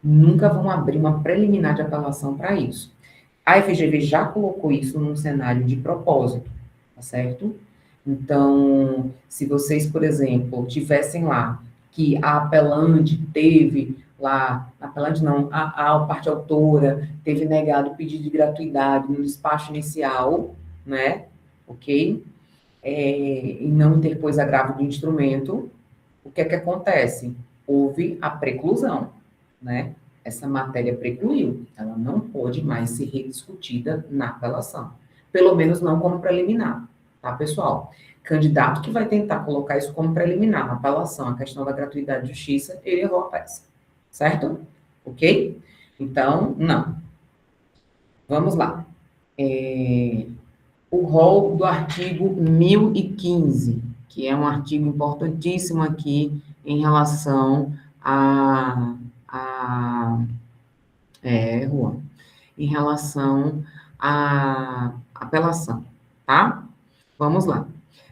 Nunca vão abrir uma preliminar de apelação para isso. A FGV já colocou isso num cenário de propósito, tá certo? Então, se vocês, por exemplo, tivessem lá que a apelante teve lá, apelante não, a parte autora teve negado o pedido de gratuidade no despacho inicial, né? Ok? E não interpôs agravo do instrumento, o que é que acontece? Houve a preclusão, né? Essa matéria precluiu, ela não pode mais ser rediscutida na apelação. Pelo menos não como preliminar, tá, pessoal? Candidato que vai tentar colocar isso como preliminar na apelação, a questão da gratuidade de justiça, ele errou a peça, certo? Ok? Então, não. Vamos lá. O rol do artigo 1015, que é um artigo importantíssimo aqui em relação Juan, em relação à apelação, tá? Vamos lá.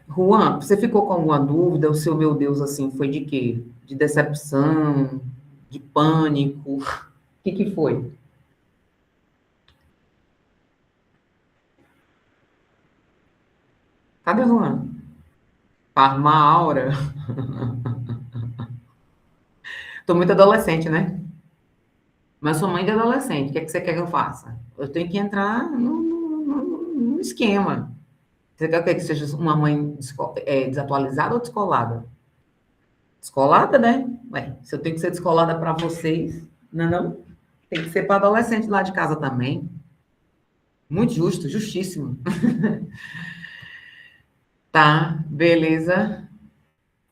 Juan, você ficou com alguma dúvida? O seu meu Deus, assim, foi de quê? De decepção? De pânico? O que foi? Cadê Juan? Parma aura. Tô muito adolescente, né? Mas sou mãe de adolescente. O que é que você quer que eu faça? Eu tenho que entrar no esquema. Você quer que seja uma mãe desatualizada ou descolada? Descolada, né? Ué, se eu tenho que ser descolada para vocês, não? Tem que ser para adolescente lá de casa também. Muito justo, justíssimo. Tá, beleza.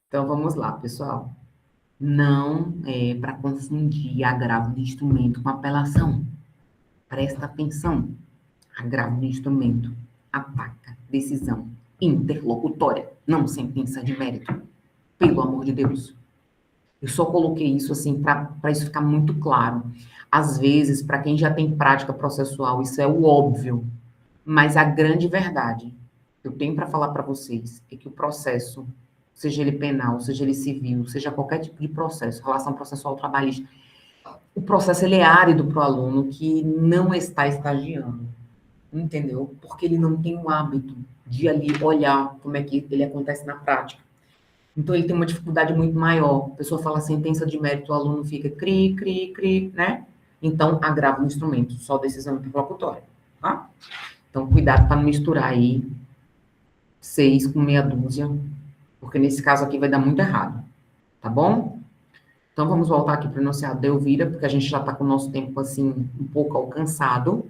Então vamos lá, pessoal. Não é para confundir agravo de instrumento com apelação. Presta atenção. Agravo de instrumento ataca decisão interlocutória, não sentença de mérito. Pelo amor de Deus. Eu só coloquei isso assim para isso ficar muito claro. Às vezes, para quem já tem prática processual, isso é o óbvio. Mas a grande verdade que eu tenho para falar para vocês é que o processo, seja ele penal, seja ele civil, seja qualquer tipo de processo, relação processual trabalhista, o processo ele é árido para o aluno que não está estagiando, entendeu? Porque ele não tem o hábito de ali olhar como é que ele acontece na prática. Então, ele tem uma dificuldade muito maior. A pessoa fala sentença de mérito, o aluno fica cri, cri, cri, né? Então, agrava o instrumento, só decisão interlocutória, tá? Então, cuidado para não misturar aí 6 com meia dúzia, porque nesse caso aqui vai dar muito errado, tá bom? Então, vamos voltar aqui para o enunciado da Elvira, porque a gente já está com o nosso tempo, assim, um pouco alcançado,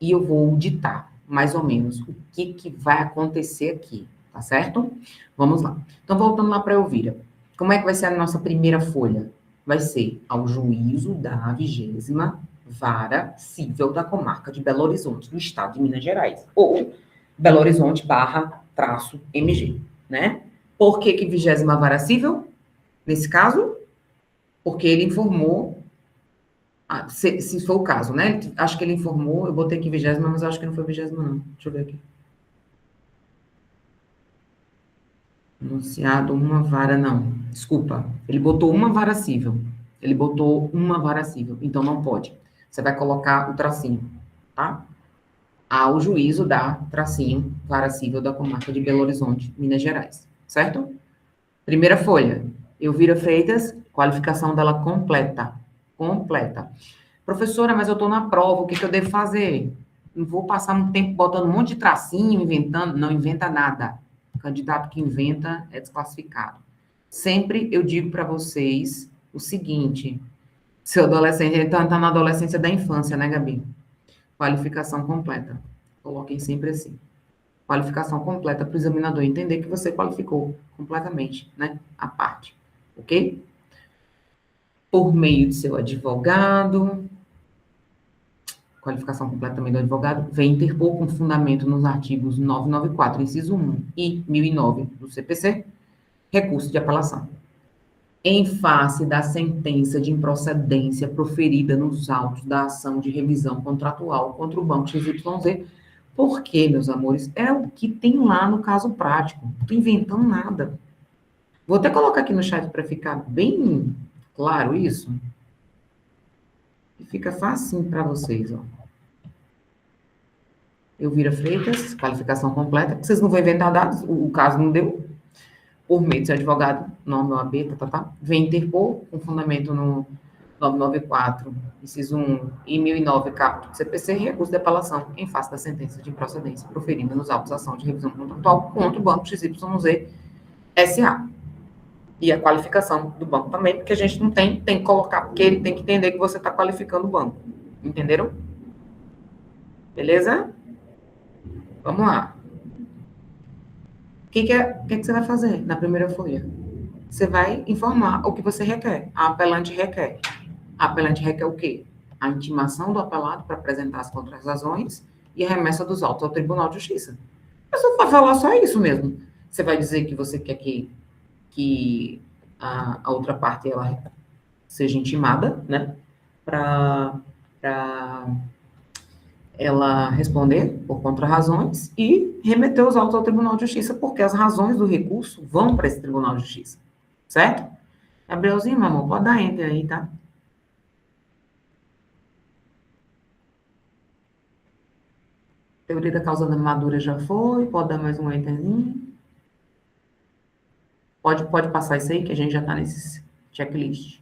e eu vou ditar, mais ou menos, o que vai acontecer aqui, tá certo? Vamos lá. Então, voltando lá para a Elvira. Como é que vai ser a nossa primeira folha? Vai ser ao juízo da 20ª Vara Civil da Comarca de Belo Horizonte, do Estado de Minas Gerais. Ou Belo Horizonte / MG, né? Por que 20ª Vara Civil? Nesse caso, porque ele informou, se for o caso, né? Acho que ele informou, eu botei aqui 20ª, mas eu acho que não foi 20ª, não. Deixa eu ver aqui. Enunciado uma vara, não. Desculpa. Ele botou uma vara civil. Ele botou uma vara civil. Então, não pode. Você vai colocar o tracinho, tá? Ao juízo da tracinho, vara civil da comarca de Belo Horizonte, Minas Gerais. Certo? Primeira folha. Elvira Freitas, qualificação dela completa. Completa. Professora, mas eu estou na prova, o que eu devo fazer? Não vou passar um tempo botando um monte de tracinho, inventando. Não inventa nada. O candidato que inventa é desclassificado. Sempre eu digo para vocês o seguinte: seu adolescente, ele está na adolescência da infância, né, Gabi? Qualificação completa. Coloquem sempre assim. Qualificação completa para o examinador entender que você qualificou completamente, né? A parte. Ok? Por meio de seu advogado. Qualificação completa também do advogado, vem interpor com fundamento nos artigos 994, inciso 1 e 1009 do CPC, recurso de apelação. Em face da sentença de improcedência proferida nos autos da ação de revisão contratual contra o Banco XYZ, porque, meus amores, é o que tem lá no caso prático. Não estou inventando nada. Vou até colocar aqui no chat para ficar bem claro isso. E fica facinho para vocês, ó. Elvira Freitas, qualificação completa. Vocês não vão inventar dados, o caso não deu. Por meio de seu advogado, nome OAB, vem interpor, com fundamento no 994, inciso 1 e 1009, caput do CPC, recurso de apelação em face da sentença de improcedência proferida nos autos de ação de revisão contratual contra o Banco XYZ SA. E a qualificação do banco também, porque a gente não tem que colocar, porque ele tem que entender que você está qualificando o banco. Entenderam? Beleza? Vamos lá. O que você vai fazer na primeira folha? Você vai informar o que você requer. A apelante requer. A apelante requer o quê? A intimação do apelado para apresentar as contrarrazões e a remessa dos autos ao Tribunal de Justiça. Você vai falar só isso mesmo. Você vai dizer que você quer que a outra parte ela seja intimada, né? Para ela responder por contrarrazões e remeter os autos ao Tribunal de Justiça, porque as razões do recurso vão para esse Tribunal de Justiça. Certo? Gabrielzinho, meu amor, pode dar enter aí, tá? Teoria da causa da madura já foi, pode dar mais um enterzinho. Pode passar isso aí, que a gente já tá nesse checklist.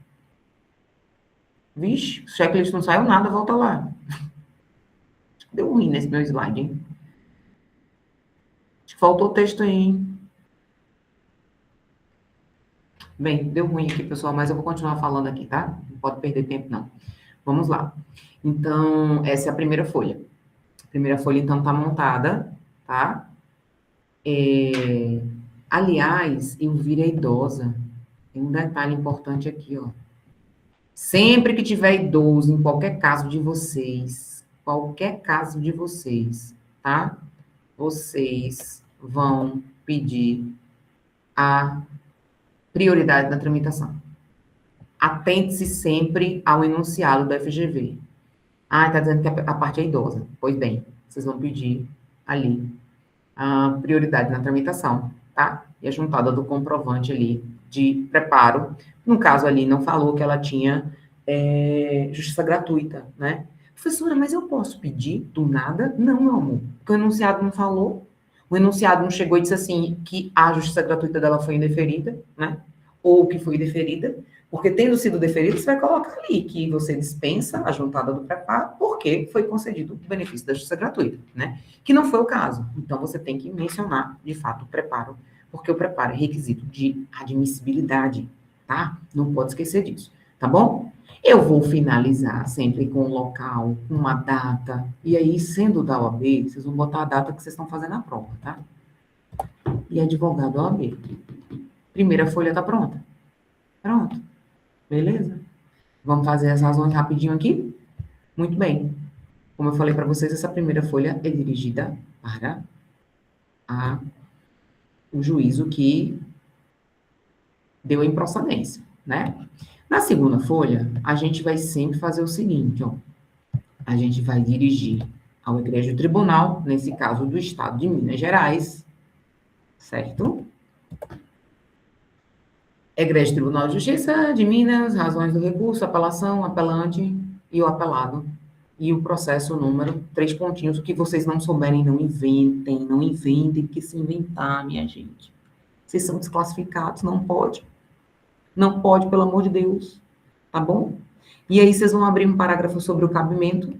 Vixe, o checklist não saiu nada, volta lá. Acho que deu ruim nesse meu slide, hein? Acho que faltou texto aí, hein? Bem, deu ruim aqui, pessoal, mas eu vou continuar falando aqui, tá? Não pode perder tempo, não. Vamos lá. Então, essa é a primeira folha. A primeira folha, então, tá montada, tá? Aliás, Elvira é idosa. Tem um detalhe importante aqui, ó. Sempre que tiver idoso, em qualquer caso de vocês, tá? Vocês vão pedir a prioridade na tramitação. Atente-se sempre ao enunciado da FGV. Ah, está dizendo que a parte é idosa. Pois bem, vocês vão pedir ali a prioridade na tramitação, tá? E a juntada do comprovante ali de preparo. No caso ali, não falou que ela tinha justiça gratuita, né? Professora, mas eu posso pedir do nada? Não, meu amor. Porque o enunciado não falou. O enunciado não chegou e disse assim que a justiça gratuita dela foi indeferida, né? Ou que foi deferida. Porque tendo sido deferido, você vai colocar ali que você dispensa a juntada do preparo porque foi concedido o benefício da justiça gratuita, né? Que não foi o caso. Então, você tem que mencionar, de fato, o preparo, porque o preparo é requisito de admissibilidade, tá? Não pode esquecer disso, tá bom? Eu vou finalizar sempre com um local, uma data, e aí, sendo da OAB, vocês vão botar a data que vocês estão fazendo a prova, tá? E advogado OAB. Primeira folha tá pronta. Pronto. Beleza? Vamos fazer as razões rapidinho aqui? Muito bem. Como eu falei para vocês, essa primeira folha é dirigida para o juízo que deu a improcedência, né? Na segunda folha, a gente vai sempre fazer o seguinte, ó. A gente vai dirigir ao Egrégio Tribunal, nesse caso do Estado de Minas Gerais, certo? Egrégio Tribunal de Justiça de Minas, razões do recurso, apelação, apelante e o apelado. E o processo número, 3 pontinhos. O que vocês não souberem, não inventem, que se inventar, minha gente. Vocês são desclassificados, não pode. Não pode, pelo amor de Deus. Tá bom? E aí vocês vão abrir um parágrafo sobre o cabimento.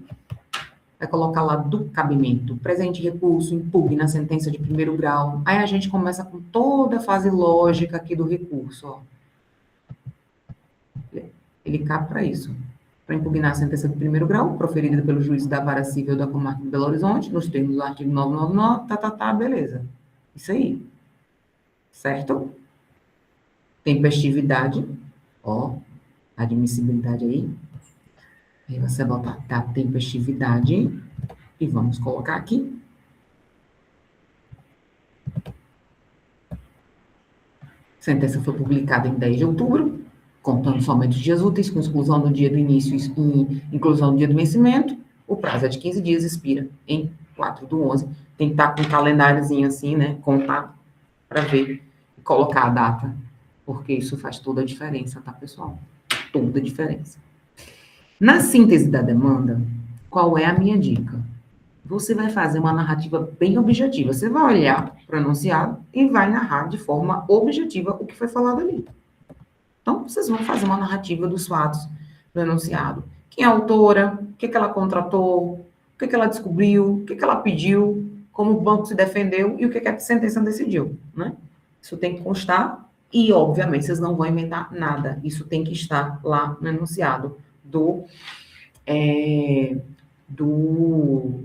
Vai colocar lá do cabimento. Presente recurso, impugna a sentença de primeiro grau. Aí a gente começa com toda a fase lógica aqui do recurso, ó. Ele cabe para isso. Para impugnar a sentença de primeiro grau, proferida pelo juiz da Vara Civil da Comarca de Belo Horizonte, nos termos do artigo 999, beleza. Isso aí. Certo? Tempestividade, ó, admissibilidade aí. Aí você botar da tempestividade e vamos colocar aqui. A sentença foi publicada em 10 de outubro, contando somente os dias úteis, com exclusão do dia do início e inclusão do dia do vencimento. O prazo é de 15 dias, expira em 4/11. Tem que estar com um calendáriozinho assim, né? Contar para ver e colocar a data, porque isso faz toda a diferença, tá, pessoal? Toda a diferença. Na síntese da demanda, qual é a minha dica? você vai fazer uma narrativa bem objetiva. Você vai olhar para o enunciado e vai narrar de forma objetiva o que foi falado ali. Então, vocês vão fazer uma narrativa dos fatos do enunciado. Quem é a autora, o que ela contratou, o que ela descobriu, o que ela pediu, como o banco se defendeu e o que a sentença decidiu, né? Isso tem que constar e, obviamente, vocês não vão inventar nada. Isso tem que estar lá no enunciado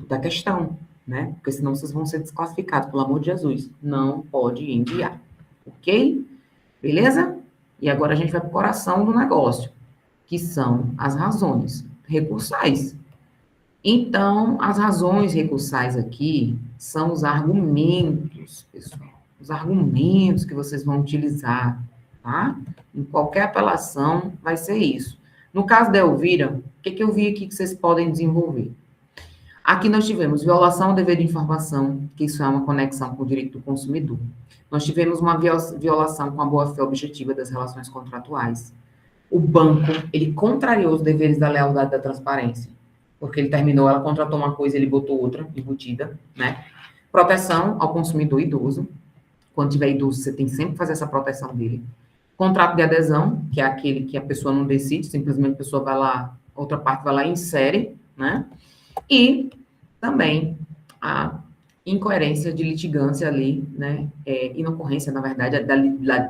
da questão, né? Porque senão vocês vão ser desclassificados, pelo amor de Jesus. Não pode enviar, ok? Beleza? E agora a gente vai para o coração do negócio, que são as razões recursais. Então, as razões recursais aqui são os argumentos, pessoal. Os argumentos que vocês vão utilizar, tá? Em qualquer apelação vai ser isso. No caso da Elvira, o que eu vi aqui que vocês podem desenvolver? Aqui nós tivemos violação ao dever de informação, que isso é uma conexão com o direito do consumidor. Nós tivemos uma violação com a boa-fé objetiva das relações contratuais. O banco, ele contrariou os deveres da lealdade e da transparência, porque ele terminou, ela contratou uma coisa, ele botou outra, embutida, né? Proteção ao consumidor idoso. Quando tiver idoso, você tem sempre que fazer essa proteção dele. Contrato de adesão, que é aquele que a pessoa não decide, simplesmente a pessoa vai lá, outra parte vai lá e insere, né? E também a incoerência de litigância ali, né? Inocorrência, na verdade, da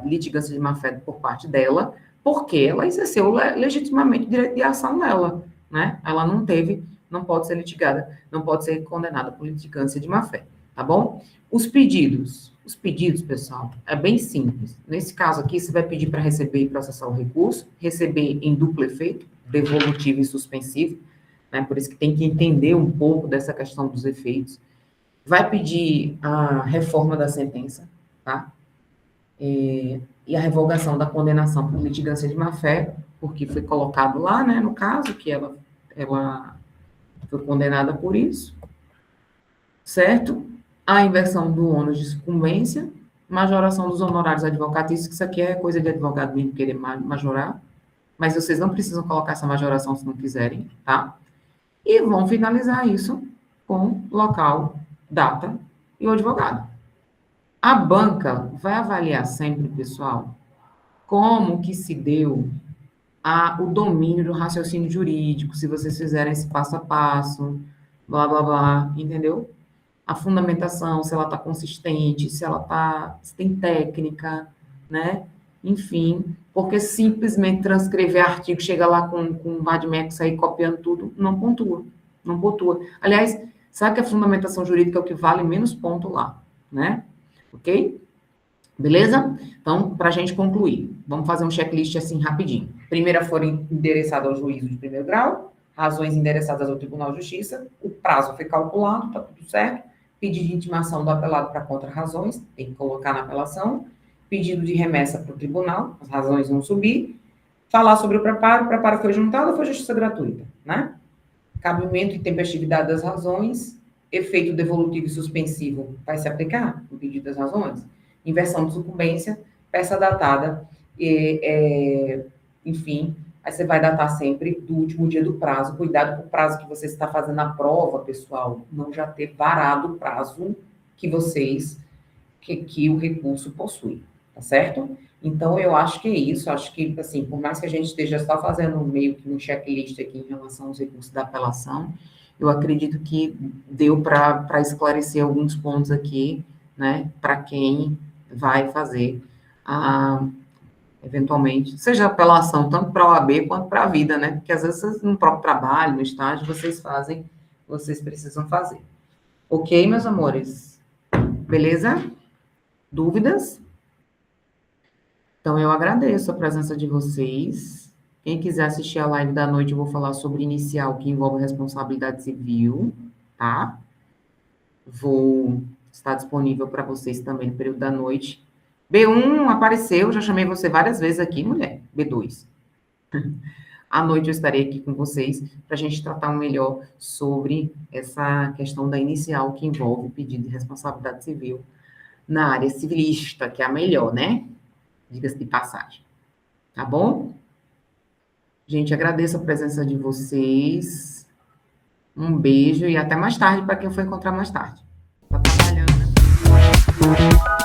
litigância de má-fé por parte dela, porque ela exerceu legitimamente o direito de ação dela, né? Ela não pode ser litigada, não pode ser condenada por litigância de má-fé, tá bom? Os pedidos, pessoal, é bem simples. Nesse caso aqui, você vai pedir para receber e processar o recurso, receber em duplo efeito, devolutivo e suspensivo, né? Por isso que tem que entender um pouco dessa questão dos efeitos. Vai pedir a reforma da sentença, tá? E a revogação da condenação por litigância de má-fé, porque foi colocado lá, né, no caso, que ela foi condenada por isso, certo? A inversão do ônus de sucumbência, majoração dos honorários advocatícios, que isso aqui é coisa de advogado mesmo querer majorar, mas vocês não precisam colocar essa majoração se não quiserem, tá? E vão finalizar isso com local, data e o advogado. A banca vai avaliar sempre, pessoal, como que se deu o domínio do raciocínio jurídico, se vocês fizerem esse passo a passo, blá, blá, blá, entendeu? A fundamentação, se ela está consistente, se tem técnica, né? Enfim, porque simplesmente transcrever artigo, chega lá com um vade-mecum, sair copiando tudo, não pontua. Aliás, sabe que a fundamentação jurídica é o que vale menos ponto lá, né? Ok? Beleza? Então, para a gente concluir, vamos fazer um checklist assim rapidinho. Primeira for endereçada ao juízo de primeiro grau, razões endereçadas ao Tribunal de Justiça, o prazo foi calculado, está tudo certo. Pedido de intimação do apelado para contra-razões, tem que colocar na apelação. Pedido de remessa para o tribunal, as razões vão subir. Falar sobre o preparo foi juntado ou foi justiça gratuita, né? Cabimento e tempestividade das razões, efeito devolutivo e suspensivo vai se aplicar no pedido das razões. Inversão de sucumbência, peça datada, enfim, aí você vai datar sempre do último dia do prazo. Cuidado com o prazo que você está fazendo a prova, pessoal, não já ter varado o prazo que o recurso possui, tá certo? Então, eu acho que é isso, acho que, assim, por mais que a gente esteja só fazendo meio que um checklist aqui em relação aos recursos da apelação, eu acredito que deu para esclarecer alguns pontos aqui, né, para quem vai fazer eventualmente, seja apelação tanto para a OAB quanto para a vida, né, porque às vezes no próprio trabalho, no estágio, vocês precisam fazer. Ok, meus amores? Beleza? Dúvidas? Então, eu agradeço a presença de vocês. Quem quiser assistir a live da noite, eu vou falar sobre inicial, que envolve responsabilidade civil, tá? Vou estar disponível para vocês também no período da noite. B1 apareceu, já chamei você várias vezes aqui, mulher. B2. À noite eu estarei aqui com vocês para a gente tratar melhor sobre essa questão da inicial, que envolve pedido de responsabilidade civil na área civilista, que é a melhor, né? Diga-se de passagem. Tá bom? Gente, agradeço a presença de vocês. Um beijo e até mais tarde para quem for encontrar mais tarde. Tá trabalhando, né?